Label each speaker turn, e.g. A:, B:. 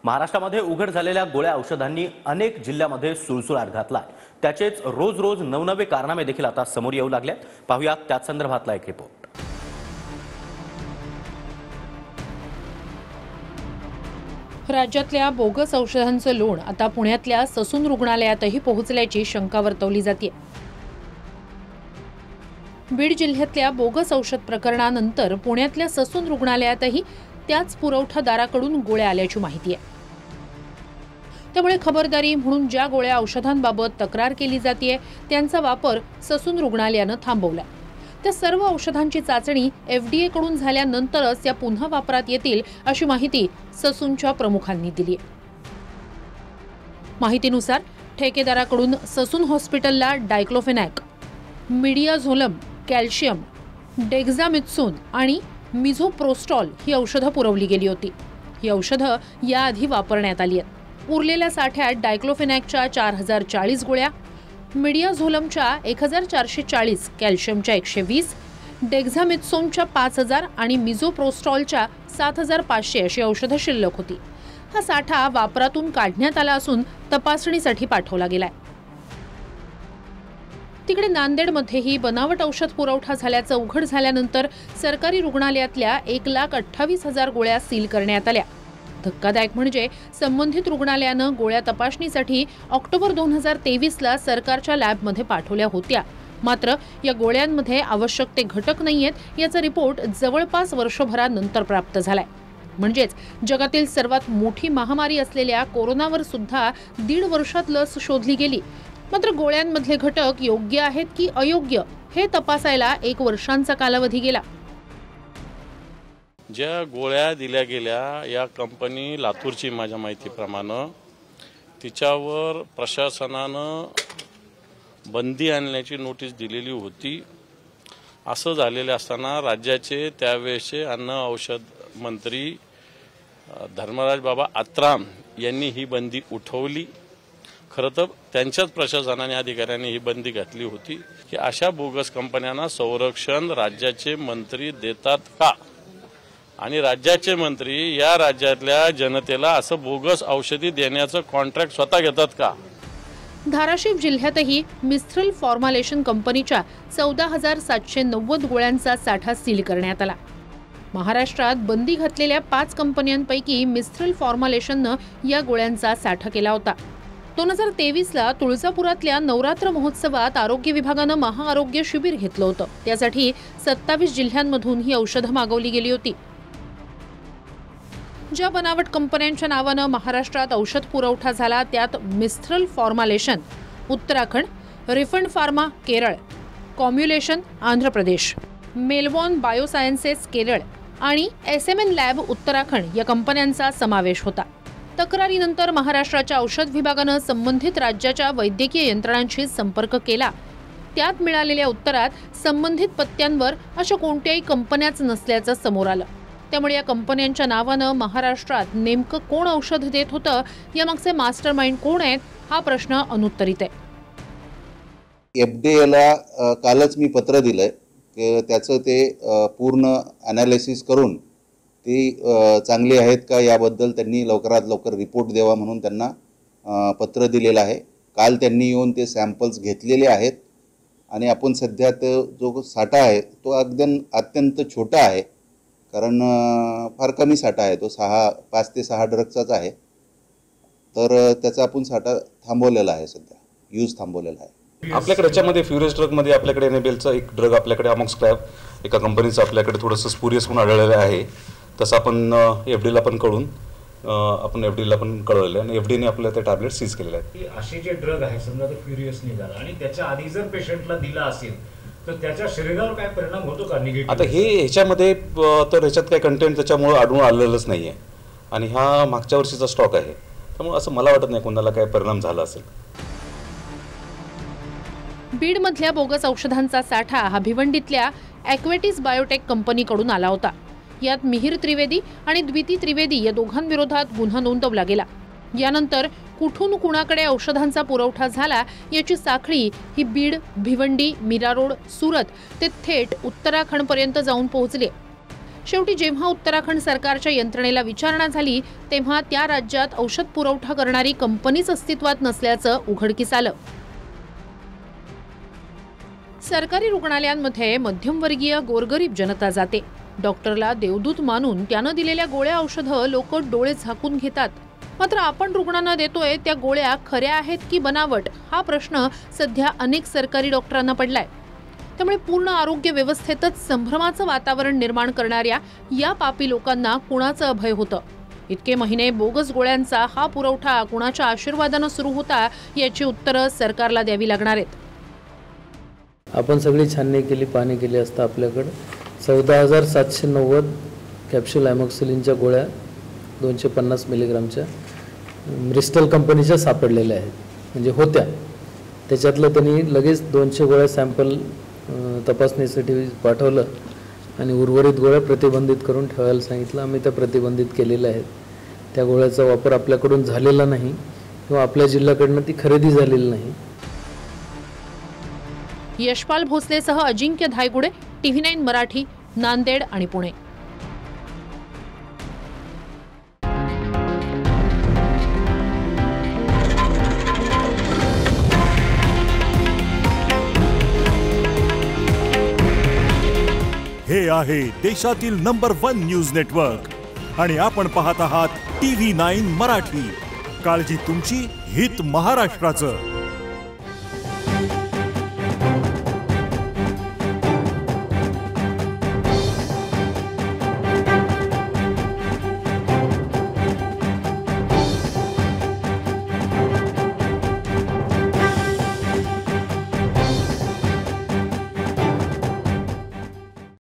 A: महाराष्ट्रामध्ये उघड झालेल्या गोळ्या औषधांनी अनेक जिल्ह्यामध्ये सुळसुळाट घातलाय। त्याचेच रोज रोज नवनवे कारनामे देखील आता समोर येऊ लागलेत। पाहूया त्या संदर्भातला एक रिपोर्ट।
B: राज्यातल्या बोगस औषधांचं लोण आता पुण्यातल्या ससून रुग्णालयातही पोहोचल्याची शंका वर्तवली जाते। बीड जिल्ह्यातल्या बोगस औषध प्रकरणानंतर पुण्यातल्या ससून रुग्णालयातही त्याच पुरवठादाराकडून गोळ्या आल्याची माहिती आहे। त्यामुळे खबरदारी म्हणून ज्या गोळ्या औषधांबाबत तक्रार केली जाते त्यांचा वापर ससून रुग्णालयानं थांबवला। त्या सर्व औषधांची चाचणी FDA कडून झाल्यानंतरच त्या पुन्हा वापरात येतील अशी माहिती ससूनच्या प्रमुखांनी दिली आहे। माहितीनुसार ठेकेदाराकडून ससून हॉस्पिटलला डायक्लोफेनॅक, मिडियाझोलम, कॅल्शियम, डेक्झामिथसोन आणि मिझोप्रोस्टॉल ही औषधं पुरवली गेली होती। ही औषधं याआधी वापरण्यात आली आहेत। उरलेल्या साठ्यात डायक्लोफेनॅकच्या 4040 गोळ्या, मिडियाझोलमच्या 1440, कॅल्शियमच्या 120, डेक्झामिथसोनच्या 5000 आणि मिझोप्रोस्टॉलच्या 7500 अशी औषधं शिल्लक होती। हा साठा वापरातून काढण्यात आला असून तपासणीसाठी पाठवला गेलाय। तिकडे नांदेडमध्येही बनावट औषध पुरवठा झाल्याचं उघड झाल्यानंतर सरकारी रुग्णालयातल्या 1,28,000 गोळ्या सील करण्यात आल्या। धक्कादायक म्हणजे संबंधित रुग्णालयानं गोळ्या तपासणीसाठी ऑक्टोबर 2023ला सरकारच्या लॅबमध्ये पाठवल्या होत्या। मात्र या गोळ्यांमध्ये आवश्यक ते घटक नाहीयेत याचा रिपोर्ट जवळपास वर्षभरानंतर प्राप्त झालाय। म्हणजेच जगातील सर्वात मोठी महामारी असलेल्या कोरोनावर सुद्धा 1.5 वर्षात लस शोधली गेली। मात्र गोळ्यांमधले घटक योग्य आहेत की अयोग्य हे तपासायला 1 वर्षांचा कालावधी गेला।
C: ज्या गोळ्या दिल्या गेल्या या कंपनी लातूरची माझ्या माहितीप्रमाणे तिच्यावर प्रशासनानं बंदी आणण्याची नोटीस दिलेली होती। असं झालेले असताना राज्याचे त्यावेळेचे अन्न औषध मंत्री धर्मराज बाबा आत्राम यांनी ही बंदी उठवली। खरं तर त्यांच्याच प्रशासनाने अधिकाऱ्यांनी ही बंदी घातली होती की अशा बोगस कंपन्यांना संरक्षण राज्याचे मंत्री देतात का आणि राज्याचे मंत्री या राज्यातल्या जनतेला असं बोगस औषधी देण्याचं कॉन्ट्रॅक्ट स्वतः घेतात का।
B: धाराशिव जिल्ह्यातही मिस्ट्रल फॉर्म्युलेशन कंपनीच्या 14,790 गोळ्यांचा साठा सील करण्यात आला। महाराष्ट्रात बंदी घातलेल्या 5 कंपन्यांपैकी मिस्ट्रल फॉर्म्युलेशननं या गोळ्यांचा साठा केला होता। 2023ला तुळजापुरातल्या नवरात्र महोत्सवात आरोग्य विभागानं महाआरोग्य शिबिर घेतलं होतं। त्यासाठी 27 जिल्ह्यांमधून ही औषधं मागवली गेली होती। ज्या बनावट कंपन्यांच्या नावानं महाराष्ट्रात औषध पुरवठा झाला त्यात Mistral Formulation Uttarakhand, Refund Pharma Kerala, कॉम्युलेशन आंध्र प्रदेश, मेलबॉर्न बायोसायन्सेस केरळ आणि SMN लॅब उत्तराखंड या कंपन्यांचा समावेश होता। तक्रारीनंतर महाराष्ट्राच्या औषध विभागानं संबंधित राज्याच्या वैद्यकीय यंत्रणांशी संपर्क केला। त्यात मिळालेल्या उत्तरात संबंधित पत्त्यांवर अशा कोणत्याही कंपन्याच नसल्याचं समोर आलं। त्यामुळे या कंपन्यांच्या नावानं महाराष्ट्रात नेमकं कोण औषध देत होतं यामागचे मास्टरमाइंड कोण आहेत हा प्रश्न अनुत्तरित आहे।
D: FDAला कालच मी पत्र दिलंय की त्याचं ते पूर्ण ॲनालिसिस करून ती चांगली आहेत का याबद्दल त्यांनी लवकरात लवकर रिपोर्ट द्यावा म्हणून त्यांना पत्र दिलेलं आहे। काल त्यांनी येऊन ते सॅम्पल्स घेतलेले आहेत आणि आपण सध्या जो साठा आहे तो अत्यंत छोटा आहे, कारण फार कमी साठा आहे तो 5 ते 6 ड्रगचाच आहे। तर त्याचा आपण साठा थांबवलेला आहे, सध्या यूज थांबवलेला आहे।
E: आपल्याकडे याच्यामध्ये फ्युरियस ड्रगमध्ये आपल्याकडे एनेबेलचा एक ड्रग आपल्याकडे अमॉक्सक्लॅब एका कंपनीचं आपल्याकडे थोडंसं स्पुरियस म्हणून आढळलेलं आहे। तसं आपण FDAला पण कळून आपण FDAला पण कळवलेलं आहे आणि FDAने आपल्याला ते टॅबलेट सीज केलेले आहेत।
F: असे जे ड्रग आहे समजा तो फ्युरियस निघाला आणि त्याच्या आधी जर पेशंटला दिला असेल तर त्याच्या शरीरावर काय परिणाम होतो का निगेटिव्ह?
E: आता हे ह्याच्यामध्ये तर ह्याच्यात काही कंटेंट त्याच्यामुळे आढळून आलेलंच नाही आहे आणि हा मागच्या वर्षीचा स्टॉक आहे, त्यामुळे असं मला वाटत नाही कोणाला काय परिणाम झाला असेल।
B: बीडमधल्या बोगस औषधांचा साठा हा भिवंडीतल्या ॲक्वेटिस बायोटेक कंपनीकडून आला होता। यात मिहिर त्रिवेदी आणि द्विती त्रिवेदी या दोघांविरोधात गुन्हा नोंदवला गेला। यानंतर कुठून कुणाकडे औषधांचा पुरवठा झाला याची साखळी ही बीड, भिवंडी, मीरा रोड, सुरत ते थेट उत्तराखंडपर्यंत जाऊन पोहोचली। शेवटी जेव्हा उत्तराखंड सरकारच्या यंत्रणेला विचारणा झाली तेव्हा त्या राज्यात औषध पुरवठा करणारी कंपनीच अस्तित्वात नसल्याचं उघडकीस आलं. सरकारी रुग्णालयांमध्ये मध्यमवर्गीय गोरगरीब जनता जाते. डॉक्टरला देवदूत मानून त्यानं दिलेल्या गोळ्या औषधं लोक डोळे झाकून घेतात. मात्र आपण रुग्णांना देतोय त्या गोळ्या खऱ्या आहेत की बनावट हा प्रश्न सध्या अनेक सरकारी डॉक्टरांना पडलाय. त्यामुळे पूर्ण आरोग्य व्यवस्थेतच संभ्रमाचं वातावरण निर्माण करणाऱ्या या पापी लोकांना कुणाचं अभय होतं? इतके महिने बोगस गोळ्यांचा हा पुरवठा कुणाच्या आशीर्वादानं सुरू होता याची उत्तरं सरकारला द्यावी लागणार आहेत.
G: आपण सगळी छाननी केली, पाहणी केली असता आपल्याकडे 14,790 कॅप्सूल ॲमॉक्सिलिनच्या गोळ्या 250 मिलीग्रामच्या ब्रिस्टल कंपनीच्या सापडलेल्या आहेत, म्हणजे होत्या. त्याच्यातलं त्यांनी लगेच 200 गोळ्या सॅम्पल तपासणीसाठी पाठवलं आणि उर्वरित गोळ्या प्रतिबंधित करून ठेवायला सांगितलं. आम्ही त्या प्रतिबंधित केलेल्या आहेत. त्या गोळ्याचा वापर आपल्याकडून झालेला नाही किंवा आपल्या जिल्ह्याकडनं ती खरेदी झालेली नाही.
B: यशपाल भोसलेसह अजिंक्य धायगुडे, TV9 मराठी, नांदेड आणि पुणे.
H: हे आहे देशातील नंबर 1 न्यूज नेटवर्क आणि आपण पाहत आहात TV9 मराठी. काळजी तुमची, हित महाराष्ट्राचं.